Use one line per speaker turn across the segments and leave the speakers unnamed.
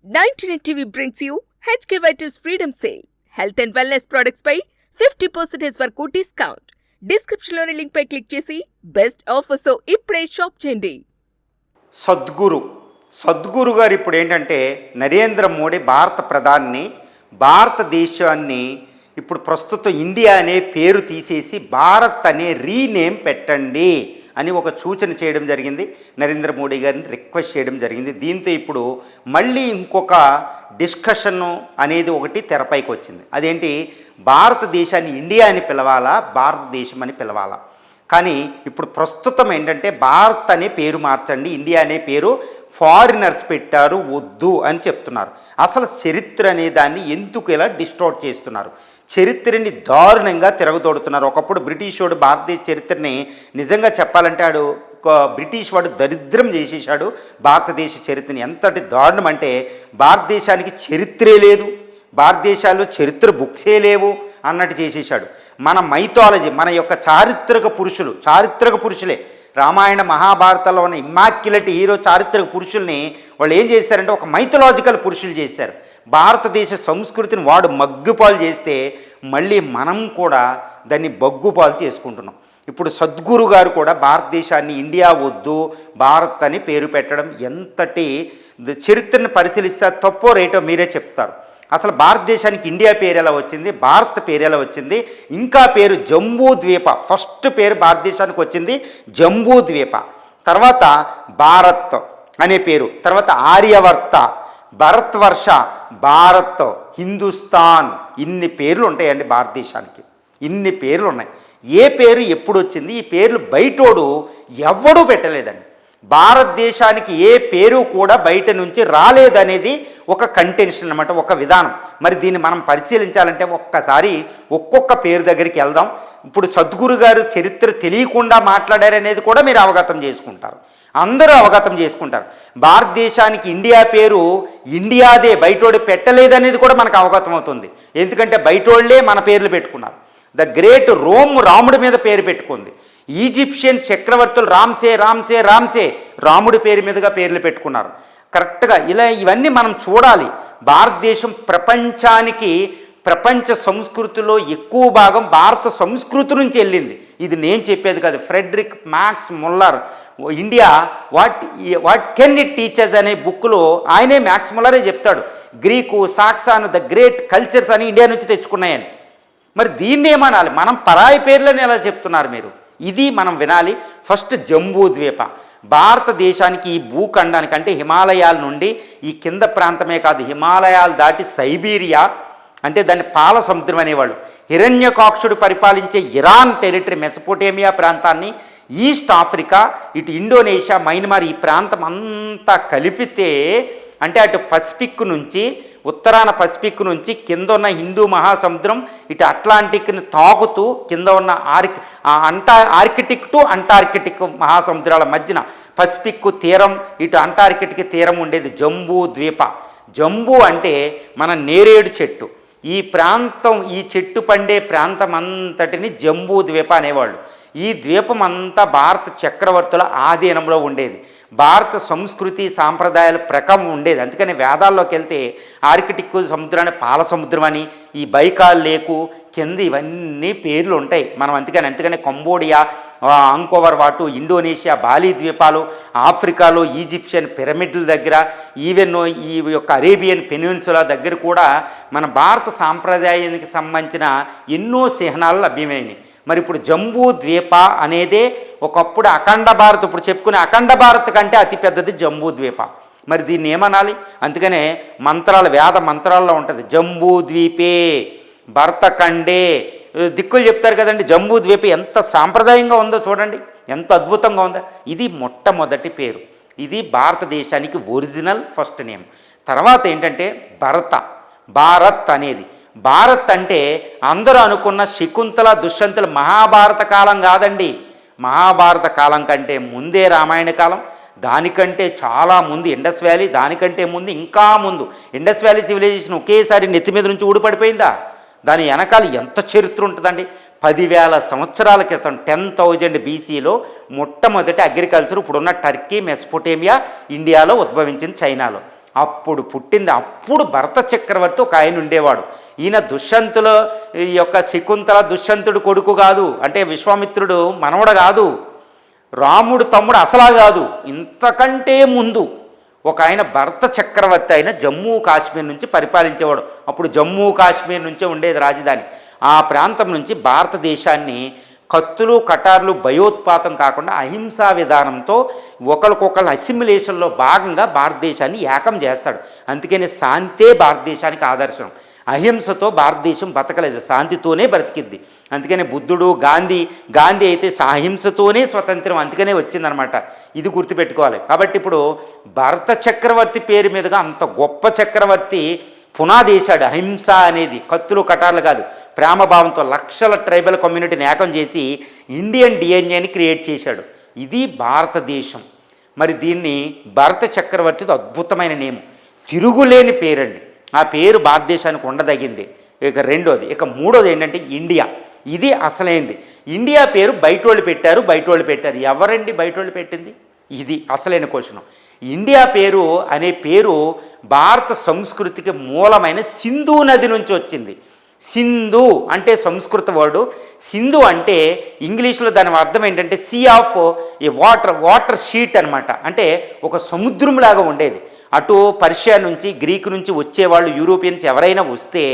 99 TV brings you HK Vital's Freedom Sale. Health and wellness products పై 50% వరకు discount. డిస్క్రిప్షన్లోని link పై click చేసి best offers తో ఇప్పుడే shop చేయండి.
సద్గురు గారు ఇప్పుడు ఏంటంటే నరేంద్ర మోడీ భారత ప్రధాని భారతదేశాన్ని ఇప్పుడు ప్రస్తుతం ఇండియా అనే పేరు తీసేసి భారత్ అనే రీనేమ్ పెట్టండి అని ఒక సూచన చేయడం జరిగింది. నరేంద్ర మోడీ గారిని రిక్వెస్ట్ చేయడం జరిగింది. దీంతో ఇప్పుడు మళ్ళీ ఇంకొక డిస్కషన్ అనేది ఒకటి తెరపైకి వచ్చింది. అదేంటి, భారతదేశాన్ని ఇండియా అని పిలవాలా, భారతదేశం అని పిలవాలా? కానీ ఇప్పుడు ప్రస్తుతం ఏంటంటే భారత్ అనే పేరు మార్చండి, ఇండియా అనే పేరు ఫారినర్స్ పెట్టారు, వద్దు అని చెప్తున్నారు. అసలు చరిత్ర అనే దాన్ని ఎందుకు ఇలా డిస్టార్ట్ చేస్తున్నారు? చరిత్రని దారుణంగా తిరగదోడుతున్నారు. ఒకప్పుడు బ్రిటిష్ వాడు భారతదేశ చరిత్రని నిజంగా చెప్పాలంటే బ్రిటిష్ వాడు దరిద్రం చేసేసాడు భారతదేశ చరిత్రని. ఎంతటి దారుణం అంటే భారతదేశానికి చరిత్రే లేదు, భారతదేశాల్లో చరిత్ర బుక్సే లేవు అన్నట్టు చేసేసాడు. మన మైథాలజీ, మన యొక్క చారిత్రక పురుషులే రామాయణ మహాభారతాల్లో ఉన్న ఇమ్మాక్యులేట్ హీరో చారిత్రక పురుషుల్ని వాళ్ళు ఏం చేశారంటే ఒక మైథలాజికల్ పురుషులు చేశారు. భారతదేశ సంస్కృతిని వాడు మగ్గుపాలు చేస్తే మళ్ళీ మనం కూడా దాన్ని బగ్గుపాలు చేసుకుంటున్నాం. ఇప్పుడు సద్గురు గారు కూడా భారతదేశాన్ని ఇండియా వద్దు భారత్ అని పేరు పెట్టడం ఎంతటి చరిత్రను పరిశీలిస్తే తప్పో రేటో మీరే చెప్తారు. అసలు భారతదేశానికి ఇండియా పేరు ఎలా వచ్చింది, భారత్ పేరు ఎలా వచ్చింది? ఇంకా పేరు జంబూ ద్వీప, ఫస్ట్ పేరు భారతదేశానికి వచ్చింది జంబూ ద్వీప, తర్వాత భారత్ అనే పేరు, తర్వాత ఆర్యవర్త, భరత్వర్ష, భారత్, హిందుస్థాన్, ఇన్ని పేర్లు ఉంటాయండి భారతదేశానికి. ఇన్ని పేర్లు ఉన్నాయి. ఏ పేరు ఎప్పుడు వచ్చింది? ఈ పేర్లు బయటోడు ఎవ్వడూ పెట్టలేదండి. భారతదేశానికి ఏ పేరు కూడా బయట నుంచి రాలేదనేది ఒక కంటెన్షన్ అన్నమాట, ఒక విధానం. మరి దీన్ని మనం పరిశీలించాలంటే ఒక్కసారి ఒక్కొక్క పేరు దగ్గరికి వెళ్దాం. ఇప్పుడు సద్గురు గారు చరిత్ర తెలియకుండా మాట్లాడారనేది కూడా మీరు అవగతం చేసుకుంటారు, అందరూ అవగతం చేసుకుంటారు. భారతదేశానికి ఇండియా పేరు ఇండియాదే, బయటోడు పెట్టలేదనేది కూడా మనకు అవగతం అవుతుంది. ఎందుకంటే బయటోళ్లే మన పేర్లు పెట్టుకున్నారు. ద గ్రేట్ రోమ్ రాముడి మీద పేరు పెట్టుకుంది. ఈజిప్షియన్ చక్రవర్తులు రామ్సే రాముడి పేరు మీదుగా పేర్లు పెట్టుకున్నారు. కరెక్ట్గా ఇవన్నీ మనం చూడాలి. భారతదేశం ప్రపంచ సంస్కృతిలో ఎక్కువ భాగం భారత సంస్కృతి నుంచి వెళ్ళింది. ఇది నేను చెప్పేది కాదు, Friedrich Max Muller India what can it teach us అనే బుక్లో ఆయనే మ్యాక్స్ ముల్లరే చెప్తాడు, Greek, Saxon, the great cultures అని ఇండియా నుంచి తెచ్చుకున్నాయని. మరి దీన్ని ఏమనాలి? మనం పరాయి పేర్లని ఎలా చెప్తున్నారు మీరు? ఇది మనం వినాలి. ఫస్ట్ జంబూ ద్వీప, భారతదేశానికి ఈ భూఖండానికి అంటే హిమాలయాల నుండి ఈ కింద ప్రాంతమే కాదు, హిమాలయాలు దాటి సైబీరియా అంటే దాన్ని పాల సముద్రం అనేవాళ్ళు, హిరణ్యకాక్షుడు పరిపాలించే ఇరాన్ టెరిటరీ, మెసపోటేమియా ప్రాంతాన్ని, ఈస్ట్ ఆఫ్రికా, ఇటు ఇండోనేషియా, మయన్మార్, ఈ ప్రాంతం అంతా కలిపితే అంటే అటు పసిఫిక్ నుంచి, ఉత్తరాన పసిఫిక్ నుంచి కింద ఉన్న హిందూ మహాసముద్రం, ఇటు అట్లాంటిక్ని తాకుతూ కింద ఉన్న ఆర్కిటిక్ టు అంటార్కిటిక్ మహాసముద్రాల మధ్యన పసిఫిక్ తీరం, ఇటు అంటార్కిటిక్ తీరం ఉండేది జంబూ ద్వీప. జంబూ అంటే మన నేరేడు చెట్టు. ఈ ప్రాంతం, ఈ చెట్టు పండే ప్రాంతం అంతటిని జంబూ ద్వీప అనేవాళ్ళు. ఈ ద్వీపం అంతా భారత చక్రవర్తుల ఆధీనంలో ఉండేది. భారత సంస్కృతి సాంప్రదాయాల ప్రకారం ఉండేది. అందుకని వేదాల్లోకి వెళ్తే ఆర్కిటిక్ సముద్రాన్ని పాల సముద్రం అని, ఈ బైకాల్ లేకు కింద ఇవన్నీ పేర్లు ఉంటాయి. మనం అందుకని కంబోడియా, అంకోవర్ వాటు, ఇండోనేషియా, బాలి ద్వీపాలు, ఆఫ్రికాలో ఈజిప్షియన్ పిరమిడ్ల దగ్గర, ఈవెన్ ఈ యొక్క అరేబియన్ పెనిన్సులా దగ్గర కూడా మన భారత సాంప్రదాయానికి సంబంధించిన ఎన్నో చిహ్నాలు లభ్యమైనవి. మరి ఇప్పుడు జంబూ ద్వీప అనేదే ఒకప్పుడు అఖండ భారత్, ఇప్పుడు చెప్పుకునే అఖండ భారత్ కంటే అతిపెద్దది జంబూ ద్వీప. మరి దీన్ని ఏమనాలి? అందుకనే వేద మంత్రాల్లో ఉంటుంది జంబూ ద్వీపే భరతఖండే, దిక్కులు చెప్తారు కదండి. జంబూ ద్వీప ఎంత సాంప్రదాయంగా ఉందో చూడండి, ఎంత అద్భుతంగా ఉందో. ఇది మొట్టమొదటి పేరు, ఇది భారతదేశానికి ఒరిజినల్ ఫస్ట్ నేమ్. తర్వాత ఏంటంటే భారత్ అనేది. భారత్ అంటే అందరూ అనుకున్న శకుంతల, దుష్యంతుల మహాభారత కాలం కాదండి. మహాభారత కాలం కంటే ముందే రామాయణ కాలం, దానికంటే చాలా ముందు ఇండస్ వ్యాలీ, దానికంటే ముందు ఇంకా ముందు ఇండస్ వ్యాలీ సివిలైజేషన్ ఒకేసారి నెత్తి మీద నుంచి ఊడిపడిపోయిందా? దాని వెనకాల ఎంత చరిత్ర ఉంటుందండి. 10,000 సంవత్సరాల క్రితం 10,000 BCలో మొట్టమొదటి అగ్రికల్చర్ ఇప్పుడున్న టర్కీ, మెసపోటేమియా, ఇండియాలో ఉద్భవించింది, చైనాలో. అప్పుడు పుట్టింది. అప్పుడు భరత చక్రవర్తి ఒక ఆయన ఉండేవాడు. ఈయన దుష్యంతుల యొక్క శకుంతల దుష్యంతుడు కొడుకు కాదు, అంటే విశ్వామిత్రుడు మనవడు కాదు, రాముడు తమ్ముడు అసలా కాదు, ఇంతకంటే ముందు ఒక ఆయన భరత చక్రవర్తి అయిన జమ్మూ కాశ్మీర్ నుంచి పరిపాలించేవాడు. అప్పుడు జమ్మూ కాశ్మీర్ నుంచే ఉండేది రాజధాని. ఆ ప్రాంతం నుంచి భారతదేశాన్ని కత్తులు కటార్లు భయోత్పాతం కాకుండా అహింసా విధానంతో ఒకరికొకరు అసిమిలేషన్లో భాగంగా భారతదేశాన్ని ఏకం చేస్తాడు. అందుకని శాంతే భారతదేశానికి ఆదర్శం. అహింసతో భారతదేశం బతకలేదు, శాంతితోనే బ్రతికిద్ది. అందుకని బుద్ధుడు గాంధీ అయితే అహింసతోనే స్వతంత్రం అందుకనే వచ్చిందనమాట. ఇది గుర్తుపెట్టుకోవాలి. కాబట్టి ఇప్పుడు భరత చక్రవర్తి పేరు మీదుగా అంత గొప్ప చక్రవర్తి పునాదేశాడు. అహింస అనేది కత్తులు కటార్లు కాదు, ప్రేమభావంతో లక్షల ట్రైబల్ కమ్యూనిటీని ఏకం చేసి ఇండియన్ డిఎన్ఏని క్రియేట్ చేశాడు. ఇది భారతదేశం. మరి దీన్ని భరత చక్రవర్తితో అద్భుతమైన నేమ్, తిరుగులేని పేరండి. ఆ పేరు భారతదేశానికి ఉండదగింది. ఇక రెండోది. ఇక మూడోది ఏంటంటే ఇండియా. ఇది అసలైంది. ఇండియా పేరు బయటోళ్ళు పెట్టారు. ఎవరండి బయటోళ్ళు పెట్టింది? ఇది అసలైన క్వశ్చన్. ఇండియా పేరు అనే పేరు భారత సంస్కృతికి మూలమైన సింధు నది నుంచి వచ్చింది. సింధు అంటే సంస్కృత వర్డు, సింధు అంటే ఇంగ్లీష్లో దాని అర్థం ఏంటంటే sea of a water sheet అనమాట. అంటే ఒక సముద్రంలాగా ఉండేది. అటు పర్షియా నుంచి గ్రీకు నుంచి వచ్చేవాళ్ళు యూరోపియన్స్ ఎవరైనా వస్తే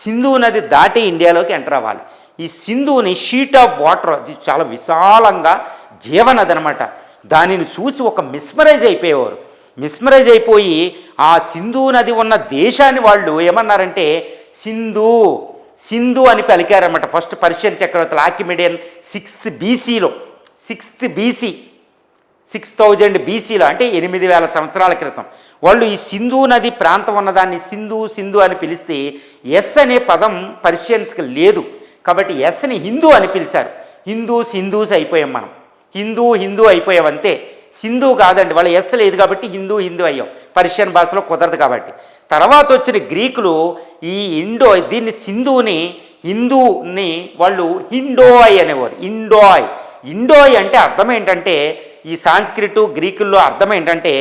సింధు నది దాటి ఇండియాలోకి ఎంటర్ అవ్వాలి. ఈ సింధుని షీట్ ఆఫ్ వాటర్, అది చాలా విశాలంగా జీవనది అనమాట. దానిని చూసి ఒక మిస్మరైజ్ అయిపోయేవారు. మిస్మరైజ్ అయిపోయి ఆ సింధు నది ఉన్న దేశాన్ని వాళ్ళు ఏమన్నారంటే సింధు అని పలికారన్నమాట. ఫస్ట్ పర్షియన్ చక్రవర్తులు ఆర్కిమిడియన్ 6000 బీసీలో అంటే 8000 సంవత్సరాల క్రితం వాళ్ళు ఈ సింధు నది ప్రాంతం ఉన్నదాన్ని సింధు అని పిలిస్తే ఎస్ అనే పదం పర్షియన్స్కి లేదు కాబట్టి ఎస్ని హిందూ అని పిలిచారు. హిందూస్ అయిపోయాం మనం, హిందూ అయిపోయాం అంతే. సింధు కాదండి, వాళ్ళ ఎస్ లేదు కాబట్టి హిందూ అయ్యాం. పర్షియన్ భాషలో కుదరదు కాబట్టి. తర్వాత వచ్చిన గ్రీకులు ఈ దీన్ని హిందూని వాళ్ళు హిండోయ్ అనేవారు. ఇండోయ్ అంటే అర్థం ఏంటంటే, ఈ సాంస్క్రిట్ గ్రీకుల్లో అర్థం ఏంటంటే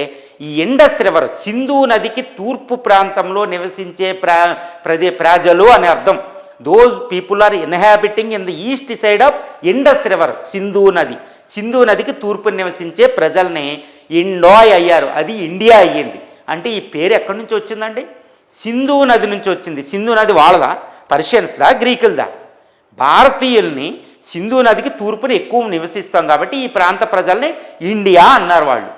ఈ ఇండస్ రివర్, సింధు నదికి తూర్పు ప్రాంతంలో నివసించే ప్రజలు అనే అర్థం. Those people are inhabiting in the east side of Indus river. Sindhu నదికి తూర్పు నివసించే ప్రజల్ని ఇండోయ్ అయ్యారు. అది ఇండియా అయ్యింది. అంటే ఈ పేరు ఎక్కడి నుంచి వచ్చిందండి? సింధు నది నుంచి వచ్చింది. సింధు నది వాళ్ళదా, పర్షియన్స్దా, గ్రీకులదా? భారతీయుల్ని సింధు నదికి తూర్పుని ఎక్కువ నివసిస్తాం కాబట్టి ఈ ప్రాంత ప్రజల్ని ఇండియా అన్నారు వాళ్ళు.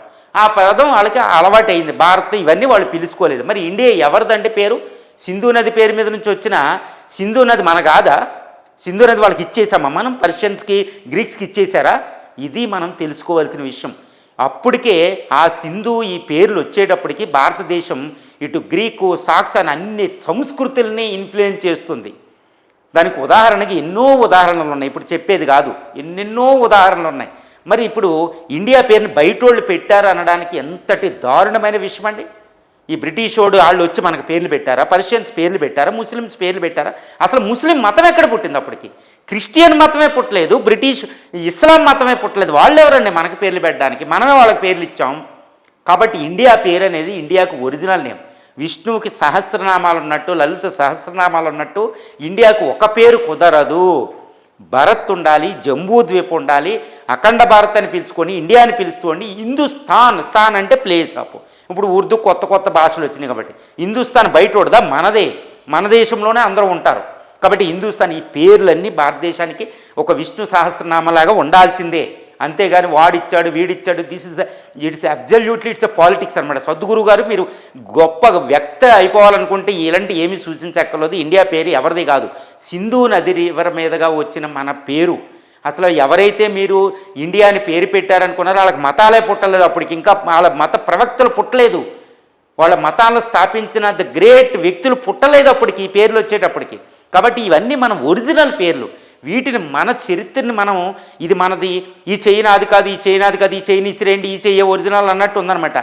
ఆ పదం వాళ్ళకి అలవాటు అయింది. భారత్ ఇవన్నీ వాళ్ళు పిలుచుకోలేదు. మరి ఇండియా ఎవరిదంటే పేరు? సింధు నది పేరు మీద నుంచి వచ్చిన సింధు నది మన కాదా? సింధు నది వాళ్ళకి ఇచ్చేసామా మనం? పర్షియన్స్కి గ్రీక్స్కి ఇచ్చేసారా? ఇది మనం తెలుసుకోవాల్సిన విషయం. అప్పటికే ఆ సింధు ఈ పేర్లు వచ్చేటప్పటికి భారతదేశం ఇటు గ్రీకు సాక్సన్ అన్ని సంస్కృతుల్ని ఇన్ఫ్లుయెన్స్ చేస్తుంది. దానికి ఉదాహరణకి ఎన్నో ఉదాహరణలు ఉన్నాయి, ఇప్పుడు చెప్పేది కాదు, ఎన్నెన్నో ఉదాహరణలు ఉన్నాయి. మరి ఇప్పుడు ఇండియా పేరుని బయటోళ్ళు పెట్టారు అనడానికి ఎంతటి దారుణమైన విషయం అండి. ఈ బ్రిటిష్ వాళ్ళు వచ్చి మనకు పేర్లు పెట్టారా? పర్షియన్స్ పేర్లు పెట్టారా? ముస్లిమ్స్ పేర్లు పెట్టారా? అసలు ముస్లిం మతం ఎక్కడ పుట్టింది? అప్పటికి క్రిస్టియన్ మతమే పుట్టలేదు, ఇస్లాం మతమే పుట్టలేదు. వాళ్ళు ఎవరండి మనకు పేర్లు పెట్టడానికి? మనమే వాళ్ళకి పేర్లు ఇచ్చాం. కాబట్టి ఇండియా పేరు అనేది ఇండియాకు ఒరిజినల్ నేమ్. విష్ణువుకి సహస్రనామాలు ఉన్నట్టు, లలిత సహస్రనామాలు ఉన్నట్టు ఇండియాకు ఒక పేరు కుదరదు. భరత్ ఉండాలి, జంబూద్వీప్ ఉండాలి, అఖండ భారత్ అని పిలుచుకొని ఇండియాని పిలుచుకోండి. స్థాన్ అంటే ప్లేస్ ఆఫ్. ఇప్పుడు ఉర్దూ కొత్త భాషలు వచ్చినాయి కాబట్టి హిందుస్థాన్ బయట ఉండదా? మన దేశంలోనే అందరూ ఉంటారు కాబట్టి హిందుస్థాన్. ఈ పేర్లన్నీ భారతదేశానికి ఒక విష్ణు సహస్రనామలాగా ఉండాల్సిందే. అంతేగాని వాడిచ్చాడు వీడిచ్చాడు, it's absolutely it's a politics అనమాట. సద్గురు గారు మీరు గొప్ప వ్యక్తి అయిపోవాలనుకుంటే ఇలాంటి ఏమీ సూచించక్కర్లేదు. ఇండియా పేరు ఎవరిది కాదు, సింధు నది రివర్ మీదుగా వచ్చిన మన పేరు. అసలు ఎవరైతే మీరు ఇండియాని పేరు పెట్టారనుకున్నారో వాళ్ళకి మతాలే పుట్టలేదు. అప్పటికి ఇంకా వాళ్ళ మత ప్రవక్తలు పుట్టలేదు, వాళ్ళ మతాలను స్థాపించిన ద గ్రేట్ వ్యక్తులు పుట్టలేదు అప్పటికి ఈ పేర్లు వచ్చేటప్పటికి. కాబట్టి ఇవన్నీ మన ఒరిజినల్ పేర్లు. వీటిని మన చరిత్రని మనం ఇది మనది, ఈ చైనాది కాదు, ఈ చైనాది కాదు, ఈ చైనీస్ రేండి, ఈ చెయ్య ఒరిజినల్ అన్నట్టు ఉందన్నమాట.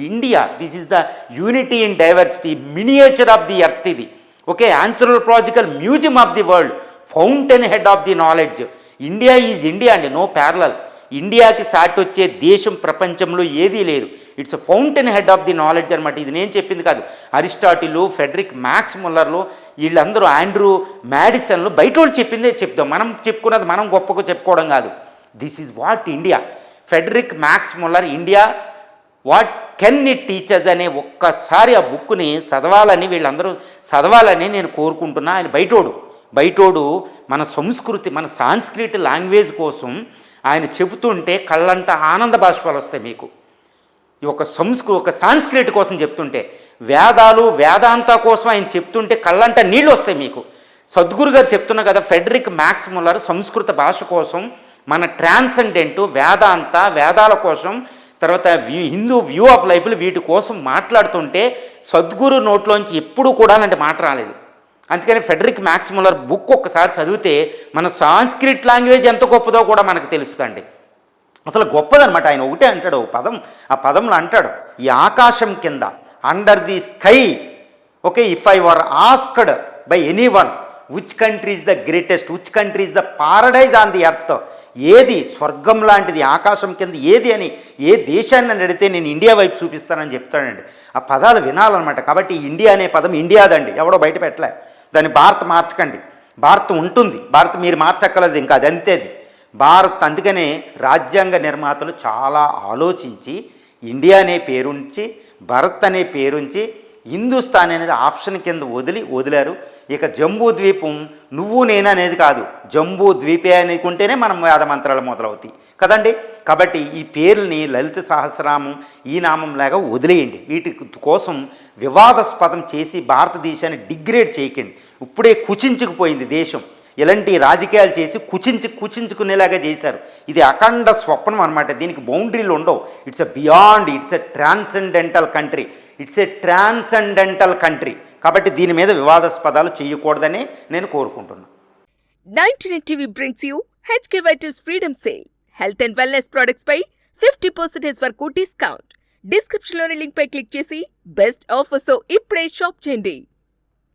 India this is the unity in diversity, miniature of the earth ఇది. Okay, anthropological museum of the world, fountain head of the knowledge. India is India అండి, నో ప్యారలల్. ఇండియాకి సాటి వచ్చే దేశం ప్రపంచంలో ఏదీ లేదు. It's fountain head of the knowledge అనమాట. ఇది నేను చెప్పింది కాదు. అరిస్టాటిలు, ఫెడరిక్ మ్యాక్స్ ముల్లర్లు, వీళ్ళందరూ ఆండ్రూ మ్యాడిసన్లు బయట వాళ్ళు చెప్పిందే చెప్తాం. మనం చెప్పుకున్నది మనం గొప్పగా చెప్పుకోవడం కాదు. This is what India. Frederick max Muller India what can it teach us అనే ఒక్కసారి ఆ బుక్ని చదవాలని వీళ్ళందరూ చదవాలని నేను కోరుకుంటున్నా. ఆయన బయటోడు మన సంస్కృతి, మన సాంస్క్రిట్ లాంగ్వేజ్ కోసం ఆయన చెబుతుంటే కళ్ళంట ఆనంద బాష్పాలు వస్తాయి మీకు. ఈ ఒక సాంస్క్రిట్ కోసం చెప్తుంటే, వేదాంత కోసం ఆయన చెప్తుంటే కళ్ళంట నీళ్ళు వస్తాయి మీకు. సద్గురు గారు చెప్తున్నా కదా, ఫెడరిక్ మ్యాక్స్ ముల్లర్ సంస్కృత భాష కోసం, మన ట్రాన్సెండెంట్ వేదాల కోసం, తర్వాత హిందూ వ్యూ ఆఫ్ లైఫ్లు వీటి కోసం మాట్లాడుతుంటే సద్గురు నోట్లోంచి ఎప్పుడూ కూడా అలాంటి మాట రాలేదు. అందుకని ఫెడరిక్ మ్యాక్స్ ముల్లర్ బుక్ ఒక్కసారి చదివితే మన సాంస్క్రిట్ లాంగ్వేజ్ ఎంత గొప్పదో కూడా మనకు తెలుస్తుందండి. అసలు గొప్పదనమాట. ఆయన ఒకటే అంటాడు, ఆ పదంలో అంటాడు, ఈ ఆకాశం కింద, under the sky, okay, if I were asked by any one which country is the greatest, which country is the paradise on the earth, ఏది స్వర్గం లాంటిది ఆకాశం కింద ఏది అని ఏ దేశాన్ని అడిగితే నేను ఇండియా వైపు చూపిస్తానని చెప్తానండి. ఆ పదాలు వినాలన్నమాట. కాబట్టి ఇండియా అనే పదం ఇండియాదండి, ఎవడో బయట పెట్టలే. దాన్ని భారత్ మార్చకండి. భారత్ ఉంటుంది, భారత్ మీరు మార్చక్కలేదు, ఇంకా అది అంతేది భారత్. అందుకనే రాజ్యాంగ నిర్మాతలు చాలా ఆలోచించి ఇండియా అనే పేరుంచి, భారత్ అనే పేరుంచి, హిందుస్థాన్ అనేది ఆప్షన్ కింద వదిలారు. ఇక జంబూ ద్వీపం నువ్వు నేను అనేది కాదు, జంబూ ద్వీపే అనుకుంటేనే మనం వేద మంత్రాలు మొదలవుతాయి కదండి. కాబట్టి ఈ పేర్లని లలిత సహస్రనామం ఈ నామం లాగా వదిలేయండి. వీటి కోసం వివాదాస్పదం చేసి భారతదేశాన్ని డిగ్రేడ్ చేయకండి. ఇప్పుడే కుచించుకుపోయింది దేశం. ఇలాంటి రాజకీయాలు చేసి కుచించుకునేలాగా చేశారు. ఇది అఖండ స్వప్నం అనమాట. దీనికి బౌండరీలు ఉండవు. It's a transcendental country. కాబట్టి దీని మీద వివాదాస్పదాలు చేయకూడదని నేను కోరుకుంటున్నాను.
99 TV brings you HK Vital's Freedom Sale. Health and wellness products పై 50% వరకు డిస్కౌంట్. డిస్క్రిప్షన్ లోని లింక్ పై క్లిక్ చేసి బెస్ట్ ఆఫర్స్ తో ఇప్పుడే షాప్ చేయండి.